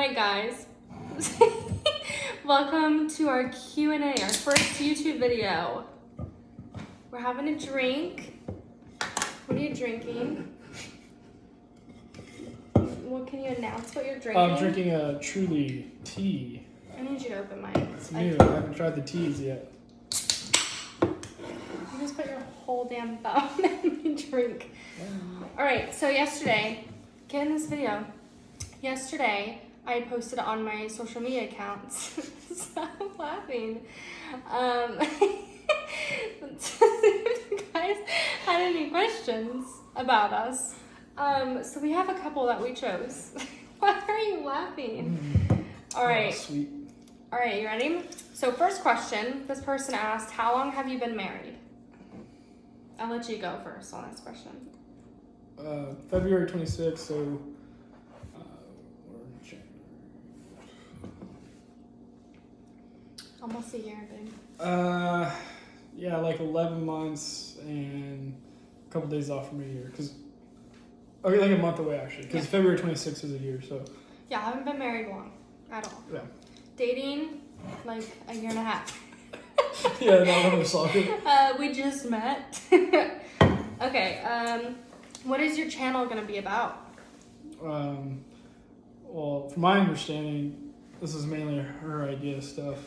right, guys. Welcome to our Q&A, our first YouTube video. We're having a drink. What are you drinking? What can you announce what you're drinking? I'm drinking a Truly tea. I need you to open mine. It's new. I haven't tried the teas yet. You just put your whole damn thumb in the drink. All right, so yesterday, get in this video. Yesterday, I posted on my social media accounts. Stop laughing. If you guys had any questions about us. So we have a couple that we chose. Why are you laughing? All right. Oh, sweet. All right, you ready? So first question, this person asked, how long have you been married? I'll let you go first on this question. February 26th, so we're in January. Almost a year, babe. Yeah, like 11 months and a couple days off from a year. Okay, like a month away actually, because Yeah. February 26th is a year, so. Yeah, I haven't been married long at all. Yeah. Dating, like a year and a half. Yeah, not one of solid. We just met. Okay, what is your channel gonna be about? Well, from my understanding, this is mainly her idea stuff.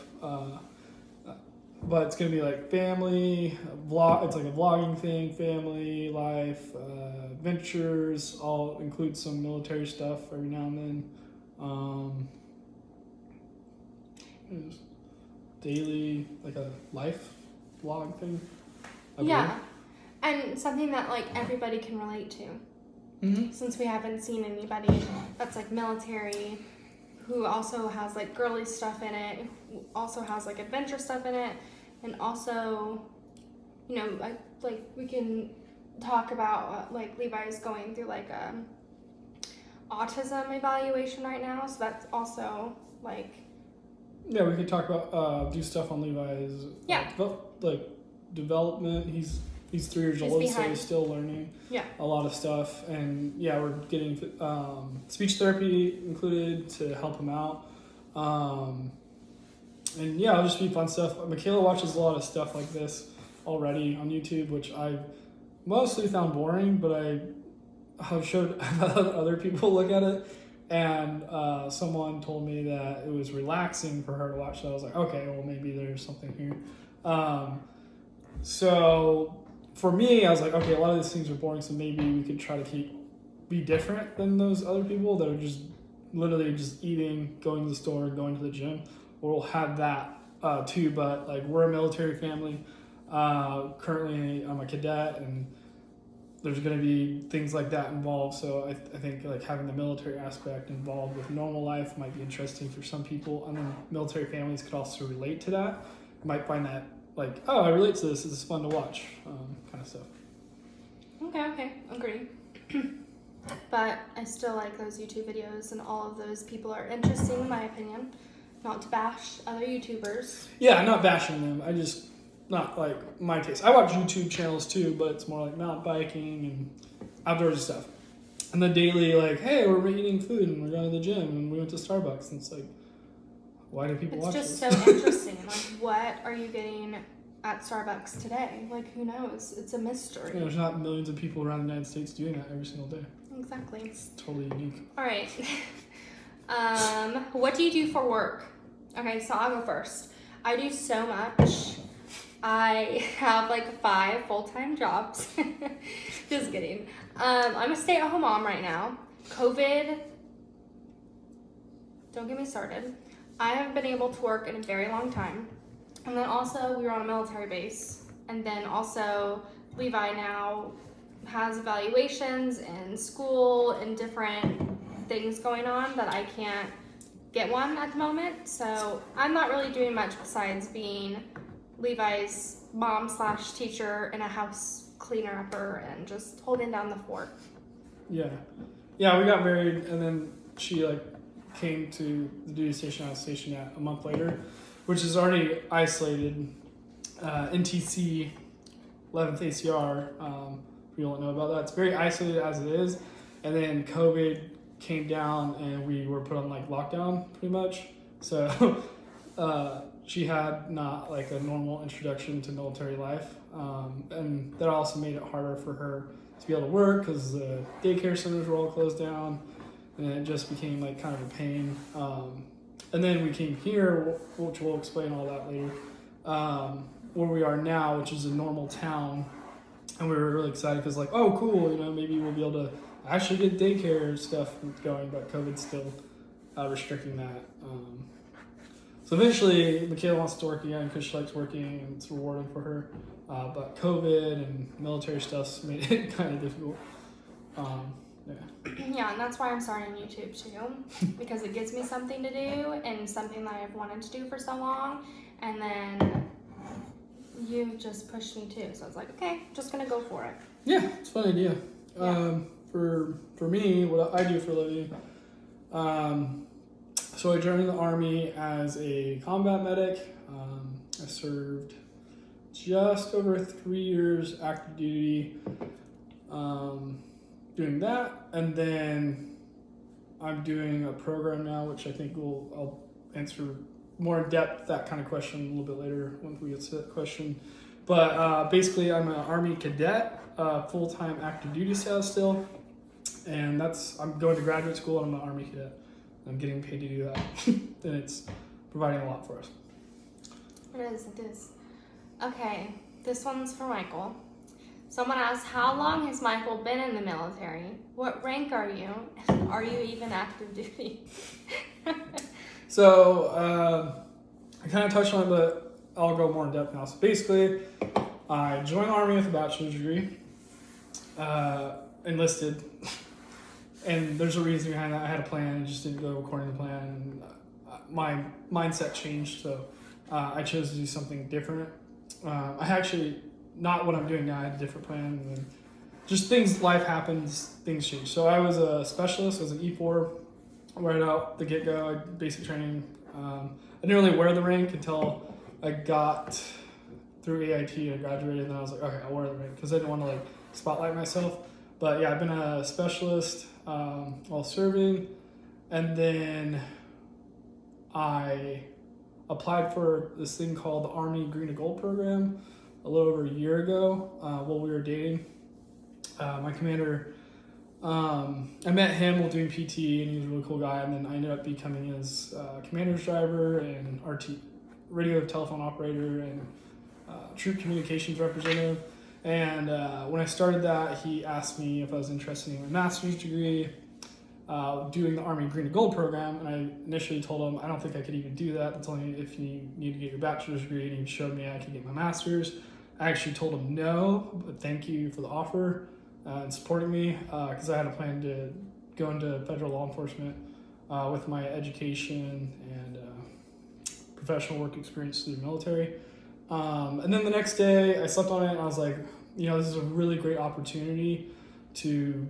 But it's gonna be like family, vlog. It's like a vlogging thing, family, life, adventures. I'll include some military stuff every now and then. Just daily, like a life vlog thing. I Yeah, and something that like everybody can relate to. Mm-hmm. Since we haven't seen anybody that's like military, who also has like girly stuff in it, who also has like adventure stuff in it, and also, you know, like we can talk about like Levi's going through like autism evaluation right now, so that's also like. Yeah, we could talk about do stuff on Levi's. Yeah. Like development. He's 3 years He's old, so behind. he's still learning. Yeah. A lot of stuff, and yeah, we're getting speech therapy included to help him out. And yeah, it'll just be fun stuff. Michaela watches a lot of stuff like this already on YouTube, which I mostly found boring, but I've showed other people look at it. And someone told me that it was relaxing for her to watch. So I was like, okay, well, maybe there's something here. So for me, I was like, okay, a lot of these things are boring, so maybe we could try to be different than those other people that are just literally just eating, going to the store, going to the gym. We'll have that too, but like we're a military family. Currently, I'm a cadet, and there's going to be things like that involved. So I think like having the military aspect involved with normal life might be interesting for some people. And then military families could also relate to that. Might find that like, oh, I relate to this. This is fun to watch, kind of stuff. Okay, agree. But I still like those YouTube videos, and all of those people are interesting in my opinion. Not to bash other YouTubers. Yeah, I'm not bashing them. I just, not like my taste. I watch YouTube channels too, but it's more like mountain biking and outdoors stuff. And the daily, like, hey, we're eating food and we're going to the gym and we went to Starbucks. And it's like, why do people watch this? this? It's just so interesting. Like, what are you getting at Starbucks today? Like, who knows? It's a mystery. There's not millions of people around the United States doing that every single day. Exactly. It's totally unique. All right. What do you do for work? Okay, so I'll go first. I do so much. I have like 5 full-time jobs. Just kidding. I'm a stay-at-home mom right now. COVID, don't get me started. I haven't been able to work in a very long time. And then also we were on a military base. And then also Levi now has evaluations in school and different things going on that I can't get one at the moment. So I'm not really doing much besides being Levi's mom/teacher and a house cleaner-upper and just holding down the fort. Yeah. Yeah, we got married and then she like came to the duty station I was stationed at a month later, which is already isolated. NTC 11th ACR, if you don't know about that, it's very isolated as it is. And then COVID came down and we were put on like lockdown pretty much. So she had not like a normal introduction to military life, and that also made it harder for her to be able to work because the daycare centers were all closed down, and it just became like kind of a pain. And then we came here, which we'll explain all that later, where we are now, which is a normal town, and we were really excited because like, oh cool, maybe we'll be able to actually get daycare stuff going, but COVID's still restricting that. So eventually, Michaela wants to work again because she likes working and it's rewarding for her. But COVID and military stuff's made it kind of difficult. Yeah, and that's why I'm starting YouTube too, because it gives me something to do and something that I've wanted to do for so long. And then you just pushed me too, so I was like, okay, just gonna go for it. Yeah, it's a fun idea. Yeah. For me, what I do for a living, so I joined the Army as a combat medic. I served just over 3 years active duty, doing that, and then I'm doing a program now, which I think I'll answer more in depth that kind of question a little bit later once we get to that question. But basically, I'm an Army cadet, full-time active duty status still, and I'm going to graduate school and I'm an Army cadet. I'm getting paid to do that, and it's providing a lot for us. It is. Okay, this one's for Michael. Someone asked, how long has Michael been in the military? What rank are you? Are you even active duty? So, I kind of touched on it, but I'll go more in depth now. So basically, I joined the Army with a bachelor's degree, enlisted, and there's a reason behind that. I had a plan, it just didn't go according to plan, and my mindset changed, so I chose to do something different. I actually, not what I'm doing now, I had a different plan, and then just life happens, things change. So I was a specialist, I was an E4, right out the get-go, I did basic training. I didn't really wear the rank until I got through AIT, I graduated, and then I was like, okay, I'll wear the rank, because I didn't want to like spotlight myself. But yeah, I've been a specialist while serving, and then I applied for this thing called the Army Green to Gold program a little over a year ago while we were dating. My commander, I met him while doing PT, and he was a really cool guy, and then I ended up becoming his commander's driver and RT, radio telephone operator, and troop communications representative. And when I started that, he asked me if I was interested in my master's degree, doing the Army Green to Gold program, and I initially told him I don't think I could even do that. That's only if you need to get your bachelor's degree, and he showed me I could get my master's. I actually told him no, but thank you for the offer and supporting me, because I had a plan to go into federal law enforcement with my education and professional work experience through the military. And then the next day I slept on it and I was like, this is a really great opportunity to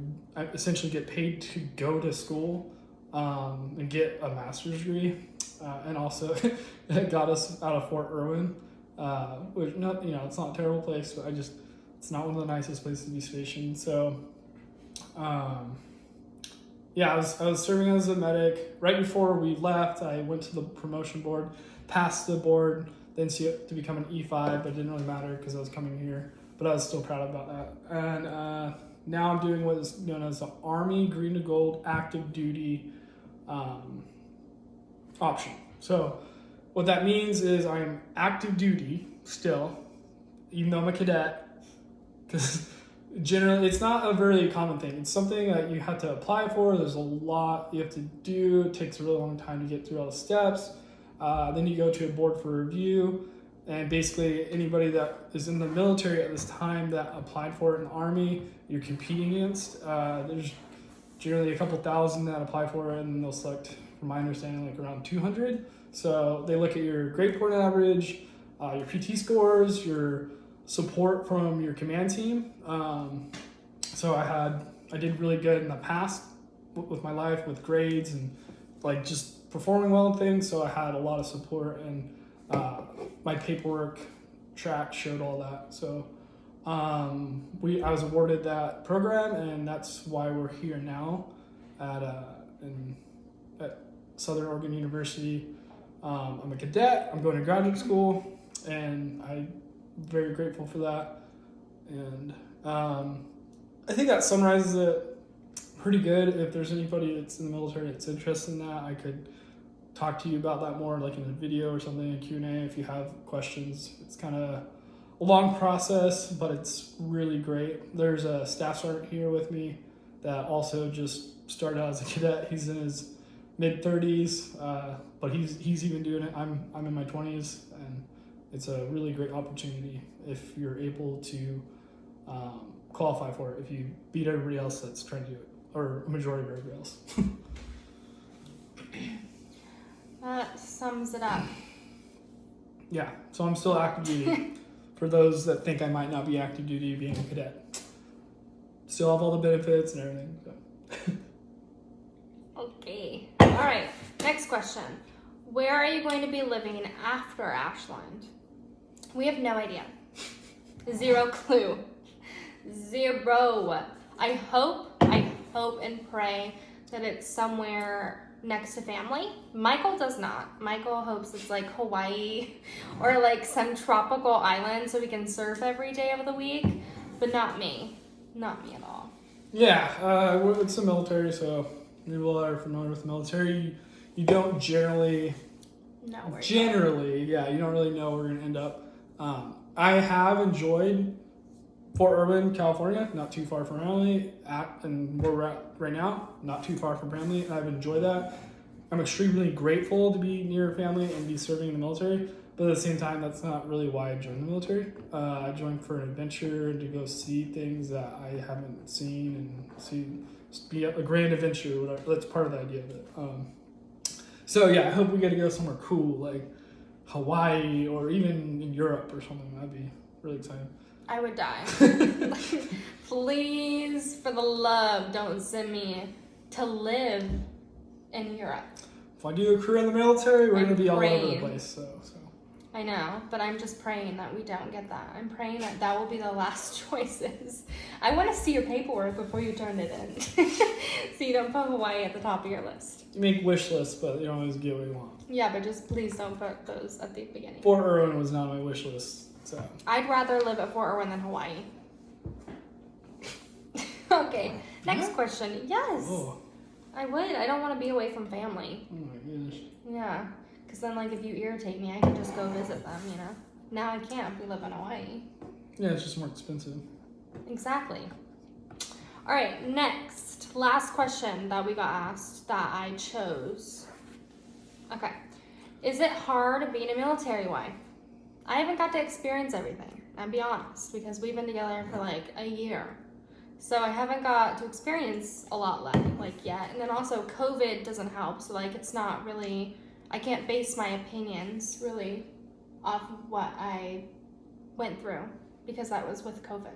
essentially get paid to go to school and get a master's degree. And also it got us out of Fort Irwin, which it's not a terrible place, but it's not one of the nicest places to be stationed. So I was serving as a medic. Right before we left, I went to the promotion board, passed the board, then to become an E5, but it didn't really matter because I was coming here, but I was still proud about that. And now I'm doing what is known as the Army Green to Gold active duty option. So what that means is I'm active duty still, even though I'm a cadet, because generally it's not a very common thing. It's something that you have to apply for. There's a lot you have to do. It takes a really long time to get through all the steps. Then you go to a board for review, and basically anybody that is in the military at this time that applied for it in the Army, you're competing against. There's generally a couple thousand that apply for it, and they'll select, from my understanding, like around 200. So they look at your grade point average, your PT scores, your support from your command team. So I did really good in the past with my life, with grades and like just performing well in things. So I had a lot of support, and my paperwork track showed all that. So I was awarded that program, and that's why we're here now at at Southern Oregon University. I'm a cadet. I'm going to graduate school, and I'm very grateful for that. And I think that summarizes it pretty good. If there's anybody that's in the military that's interested in that, I could talk to you about that more, like in a video or something, in Q&A if you have questions. It's kind of a long process, but it's really great. There's a staff sergeant here with me that also just started out as a cadet. He's in his mid-30s, but he's even doing it. I'm in my 20s, and it's a really great opportunity if you're able to qualify for it, if you beat everybody else that's trying to do it, or a majority of everybody else. That sums it up. Yeah, so I'm still active duty. For those that think I might not be active duty being a cadet, still have all the benefits and everything. So. Okay. All right. Next question. Where are you going to be living after Ashland? We have no idea. Zero clue. Zero. I hope and pray that it's somewhere next to family. Michael does not. Michael hopes it's like Hawaii or like some tropical island so we can surf every day of the week, but not me. Not me at all. Yeah, it's the military, so people that are familiar with the military, you don't generally, No, you don't really know where we're going to end up. I have enjoyed Fort Irwin, California, not too far from Bramley, and where we're at right now, not too far from Bramley. I've enjoyed that. I'm extremely grateful to be near family and be serving in the military, but at the same time, that's not really why I joined the military. I joined for an adventure and to go see things that I haven't seen and be a grand adventure, whatever. That's part of the idea of it. So yeah, I hope we get to go somewhere cool, like Hawaii or even in Europe or something. That'd be really exciting. I would die. Please, for the love, don't send me to live in Europe. If I do a career in the military, we're going to be all over the praying. place. So. I know, but I'm just praying that we don't get that. I'm praying that will be the last choices. I want to see your paperwork before you turn it in. So you don't put Hawaii at the top of your list. You make wish lists, but you don't always get what you want. Yeah, but just please don't put those at the beginning. Fort Irwin was not on my wish list. So. I'd rather live at Fort Irwin than Hawaii. Okay, next question. Yes. Oh. I would. I don't want to be away from family. Oh my goodness. Yeah, because then, like, if you irritate me, I can just go visit them, you know? Now I can't if we live in Hawaii. Yeah, it's just more expensive. Exactly. All right, next. Last question that we got asked that I chose. Okay. Is it hard being a military wife? I haven't got to experience everything, I'll be honest, because we've been together for like a year. So I haven't got to experience a lot yet. And then also COVID doesn't help. So like it's not really, I can't base my opinions really off of what I went through because that was with COVID.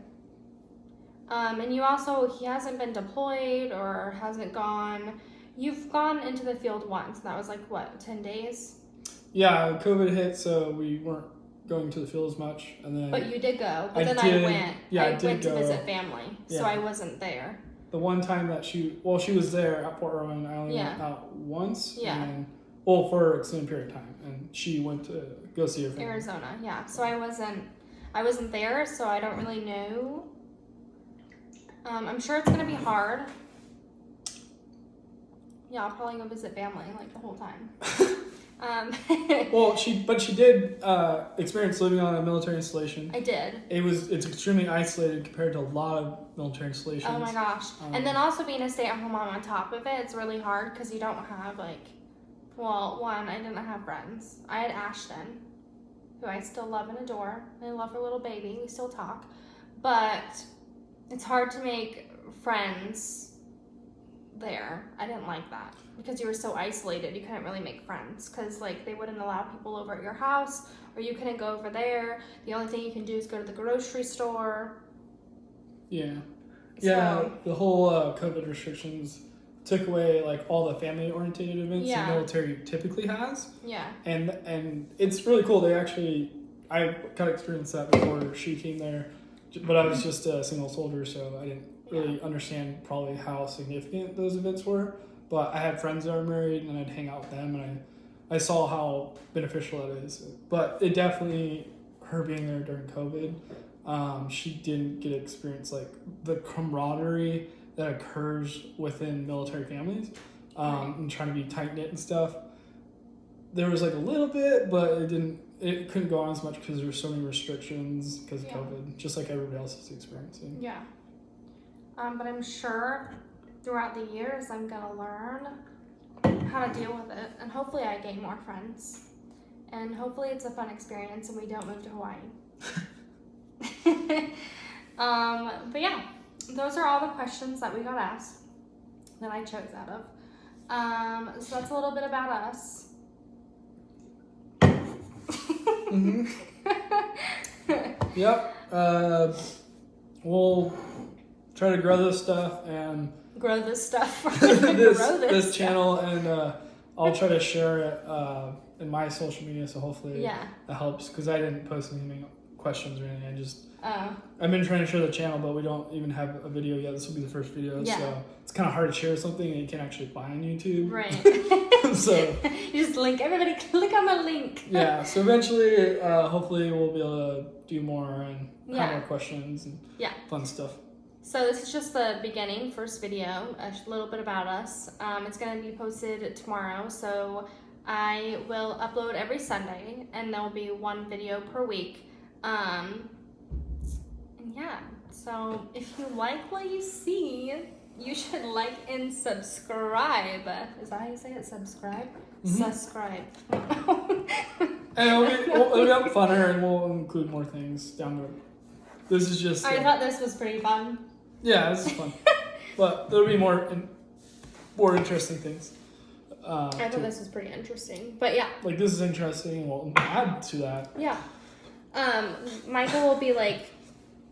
And he hasn't been deployed or hasn't gone, you've gone into the field once. And that was like what, 10 days? Yeah, COVID hit, so we weren't going to the field as much, and then. But you did go. But I then did, I went. yeah, I I did went to go. visit family, so Yeah. I wasn't there. The one time that she was there at Fort Irwin. I only Yeah. went out once. Yeah. And, for an extended period of time, and she went to go see her family. Arizona, yeah. So I wasn't there, so I don't really know. I'm sure it's gonna be hard. Yeah, I'll probably go visit family like the whole time. Well, she did experience living on a military installation. I did. It's extremely isolated compared to a lot of military installations. Oh my gosh. And then also being a stay-at-home mom on top of it, it's really hard because you don't have one, I didn't have friends. I had Ashton, who I still love and adore. I love her little baby. We still talk. But it's hard to make friends there. I didn't like that because you were so isolated. You couldn't really make friends because they wouldn't allow people over at your house, or you couldn't go over there. The only thing you can do is go to the grocery store. Yeah. So, Yeah, the whole COVID restrictions took away all the family oriented events Yeah. the military typically has. yeah. And it's really cool. I got to experience that before she came there, but I was just a single soldier, so I didn't really understand probably how significant those events were. but I had friends that were married, and I'd hang out with them, and I saw how beneficial that is. But it definitely, her being there during COVID, she didn't get to experience like the camaraderie that occurs within military families, and trying to be tight knit and stuff. There was like a little bit, but it couldn't go on as much because there were so many restrictions because of COVID, just like everybody else is experiencing. Yeah. But I'm sure throughout the years I'm gonna learn how to deal with it, and hopefully I gain more friends, and hopefully it's a fun experience and we don't move to Hawaii. But yeah, those are all the questions that we got asked that I chose out of. So that's a little bit about us. Mm-hmm. Yep. We'll try to grow this stuff and grow this stuff. this channel, and I'll try to share it in my social media. So hopefully that helps, because I didn't post any questions or anything. I've been trying to share the channel, but we don't even have a video yet. This will be the first video, so it's kind of hard to share something that you can actually find on YouTube. Right. So you just link, everybody click on the link. Yeah, so eventually, hopefully we'll be able to do more and have more questions and fun stuff. So this is just the beginning, first video, a little bit about us. It's going to be posted tomorrow, so I will upload every Sunday, and there will be one video per week. And yeah, so if you like what you see, you should like and subscribe. Is that how you say it? Subscribe? Mm-hmm. Subscribe. And it'll be funner, and we'll include more things down the road. This is just... I thought this was pretty fun. Yeah, this is fun. But there'll be more interesting things. I thought this was pretty interesting. But yeah. Like, this is interesting. We'll add to that. Yeah. Michael will be like,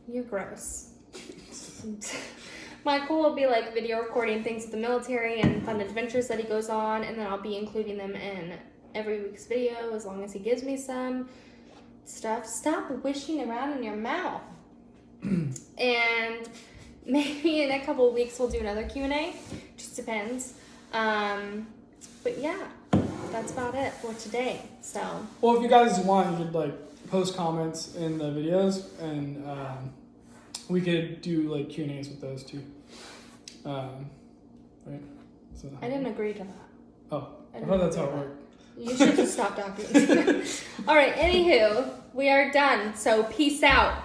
you're gross. Michael will be like video recording things with the military and fun adventures that he goes on, and then I'll be including them in every week's video as long as he gives me some stuff. Stop wishing around in your mouth. And maybe in a couple of weeks we'll do another Q&A. Just depends. But yeah, that's about it for today. So. Well, if you guys want, you could like post comments in the videos, and we could do like Q&As with those too. Right? So I didn't agree to that. Oh, I thought that's how it worked. You should just stop talking. All right, anywho, we are done. So peace out.